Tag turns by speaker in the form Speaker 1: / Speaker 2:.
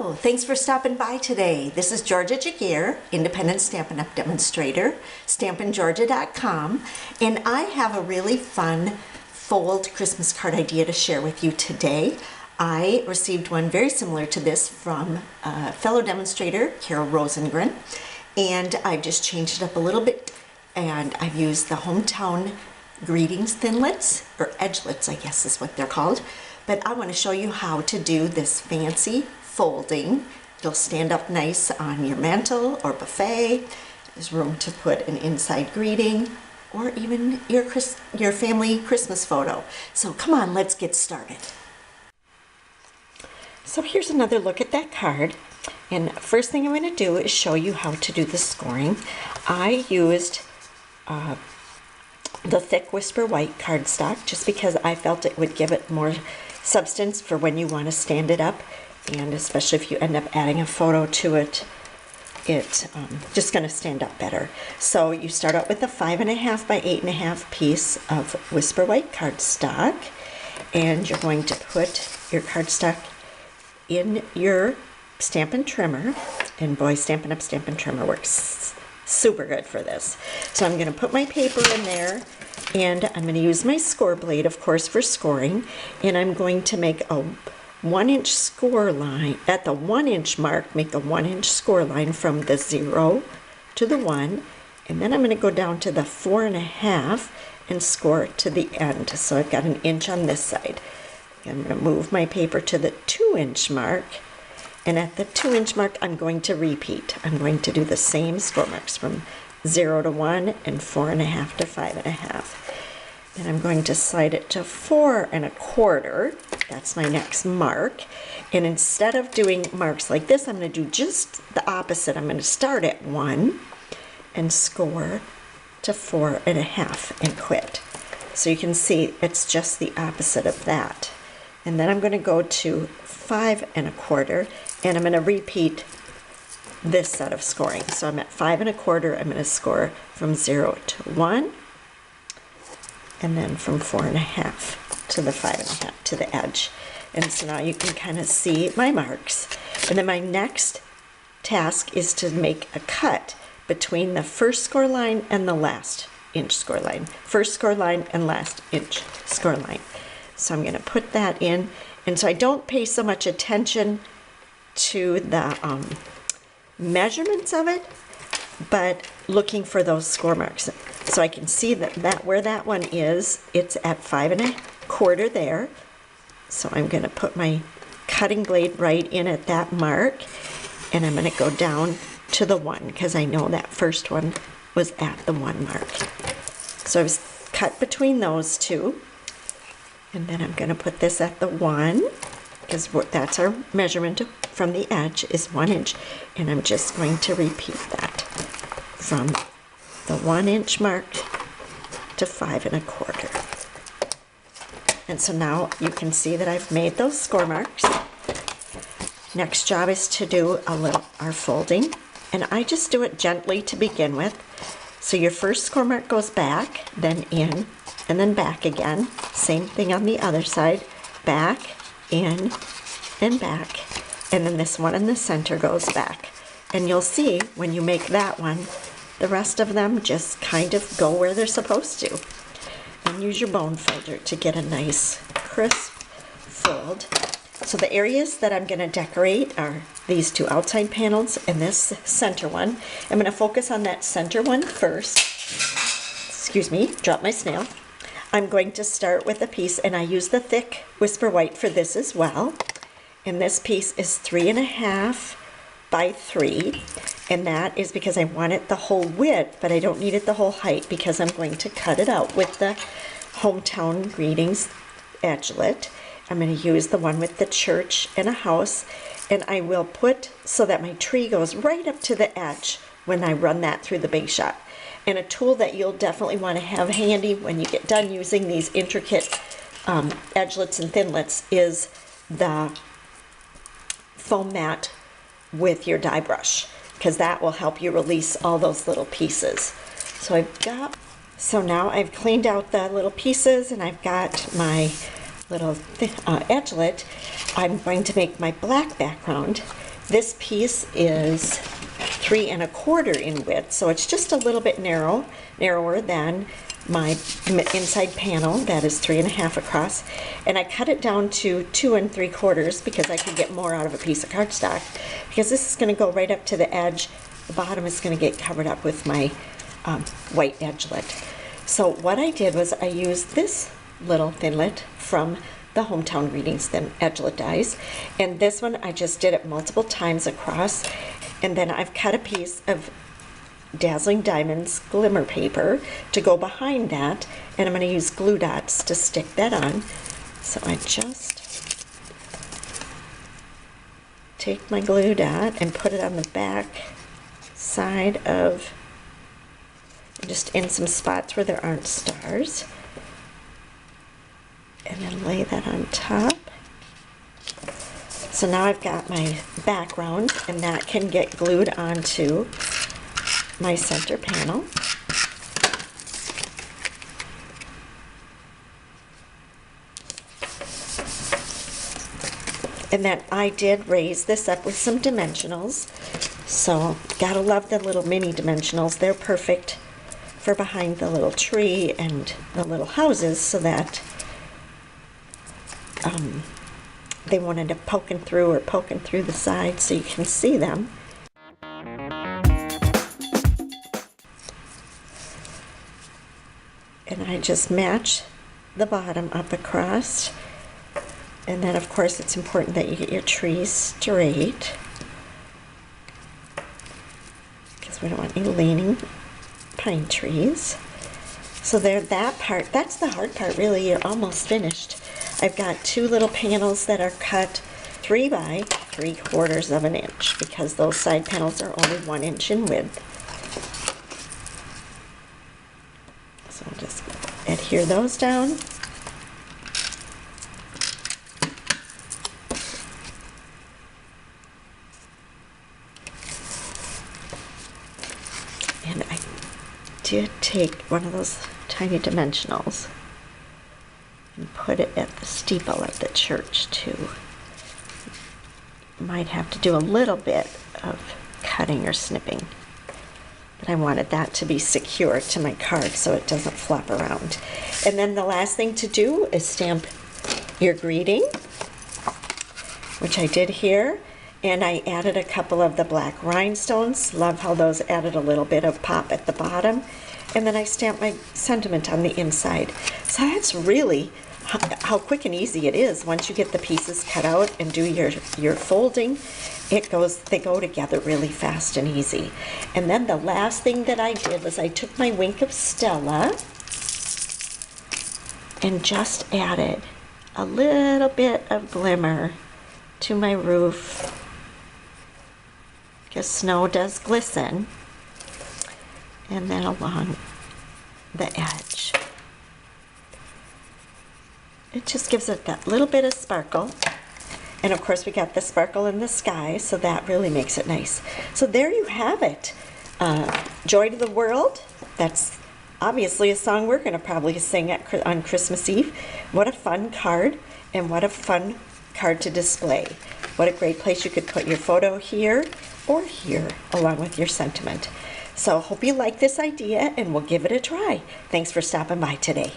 Speaker 1: Hello, thanks for stopping by today. This is Georgia Jagir, Independent Stampin' Up! Demonstrator, stampingeorgia.com, and I have a really fun fold Christmas card idea to share with you today. I received one very similar to this from a fellow demonstrator, Carol Rosengren, and I've just changed it up a little bit, and I've used the Hometown Greetings Thinlits, or Edgelets I guess is what they're called. But I want to show you how to do this fancy folding. It'll stand up nice on your mantle or buffet. There's room to put an inside greeting or even your family Christmas photo. So come on, let's get started. So here's another look at that card. And first thing I'm going to do is show you how to do the scoring. I used the thick Whisper White cardstock just because I felt it would give it more substance for when you want to stand it up, and especially if you end up adding a photo to it, it's just going to stand up better. So you start out with a 5.5 by 8.5 piece of Whisper White cardstock, and you're going to put your cardstock in your Stampin' Trimmer, and boy, Stampin' Up! Stampin' Trimmer works super good for this. So I'm going to put my paper in there, and I'm going to use my score blade, of course, for scoring, and I'm going to make a 1-inch score line. At the 1-inch mark, make a 1-inch score line from the 0 to the 1, and then I'm going to go down to the 4.5 and score to the end. So I've got an inch on this side. I'm going to move my paper to the 2-inch mark, and at the 2-inch mark, I'm going to repeat. I'm going to do the same score marks from 0 to 1 and 4.5 to 5.5. Then I'm going to slide it to 4.25. That's my next mark. And instead of doing marks like this, I'm going to do just the opposite. I'm going to start at 1 and score to 4.5 and quit. So you can see it's just the opposite of that. And then I'm going to go to 5.25, and I'm going to repeat this set of scoring. So I'm at 5.25, I'm going to score from 0 to 1, and then from 4.5 to the 5.5 to the edge. And so now you can kind of see my marks. And then my next task is to make a cut between the first score line and the last inch score line. First score line and last inch score line. So I'm going to put that in. And so I don't pay so much attention to the measurements of it, but looking for those score marks. So I can see that where that one is, it's at 5.25 there. So I'm going to put my cutting blade right in at that mark, and I'm going to go down to the 1 because I know that first one was at the 1 mark. So I was cut between those two. And then I'm going to put this at the 1, because that's our measurement from the edge is 1 inch. And I'm just going to repeat that from the 1-inch mark to 5.25. And so now you can see that I've made those score marks. Next job is to do our folding. And I just do it gently to begin with. So your first score mark goes back, then in, and then back again. Same thing on the other side. Back, in, and back. And then this one in the center goes back. And you'll see when you make that one, the rest of them just kind of go where they're supposed to. And use your bone folder to get a nice crisp fold. So the areas that I'm going to decorate are these two outside panels and this center one. I'm going to focus on that center one first. Excuse me, drop my snail. I'm going to start with a piece, and I use the thick Whisper White for this as well. And this piece is 3.5 by 3, and that is because I want it the whole width, but I don't need it the whole height because I'm going to cut it out with the Hometown Greetings Edgelet. I'm going to use the one with the church and a house, and I will put so that my tree goes right up to the edge when I run that through the big shot. And a tool that you'll definitely want to have handy when you get done using these intricate edgelets and thinlits is the foam mat with your die brush, because that will help you release all those little pieces. So now I've cleaned out the little pieces, and I've got my little edgelet. I'm going to make my black background, This piece is 3 1/4 in width, so it's just a little bit narrower than my inside panel that is 3 1/2 across, and I cut it down to 2 3/4 because I could get more out of a piece of cardstock, because this is going to go right up to the edge. The bottom is going to get covered up with my white edgelet. So what I did was I used this little thinlet from the Hometown Greetings thin edgelet dies, and this one I just did it multiple times across, and then I've cut a piece of Dazzling Diamonds glimmer paper to go behind that, and I'm going to use glue dots to stick that on. So I just take my glue dot and put it on the back side of, just in some spots where there aren't stars, and then lay that on top. So now I've got my background, and that can get glued onto my center panel. And then I did raise this up with some dimensionals. So gotta love the little mini dimensionals. They're perfect for behind the little tree and the little houses, so that they won't end up poking through the sides, so you can see them. And I just match the bottom up across. And then of course it's important that you get your trees straight, because we don't want any leaning pine trees. So there, that part, that's the hard part really. You're almost finished. I've got 2 little panels that are cut 3 by 3/4 of an inch, because those side panels are only 1 inch in width. So I'll just adhere those down. And I did take one of those tiny dimensionals and put it at the steeple of the church too. Might have to do a little bit of cutting or snipping, but I wanted that to be secure to my card so it doesn't flop around. And then the last thing to do is stamp your greeting, which I did here, and I added a couple of the black rhinestones. Love how those added a little bit of pop at the bottom. And then I stamped my sentiment on the inside. So that's really how quick and easy it is. Once you get the pieces cut out and do your folding, they go together really fast and easy. And then the last thing that I did was I took my Wink of Stella and just added a little bit of glimmer to my roof, because snow does glisten, and then along the edge. It just gives it that little bit of sparkle. And of course we got the sparkle in the sky, so that really makes it nice. So there you have it. Joy to the World. That's obviously a song we're going to probably sing on Christmas Eve. What a fun card, and what a fun card to display. What a great place you could put your photo here or here along with your sentiment. So hope you like this idea, and we'll give it a try. Thanks for stopping by today.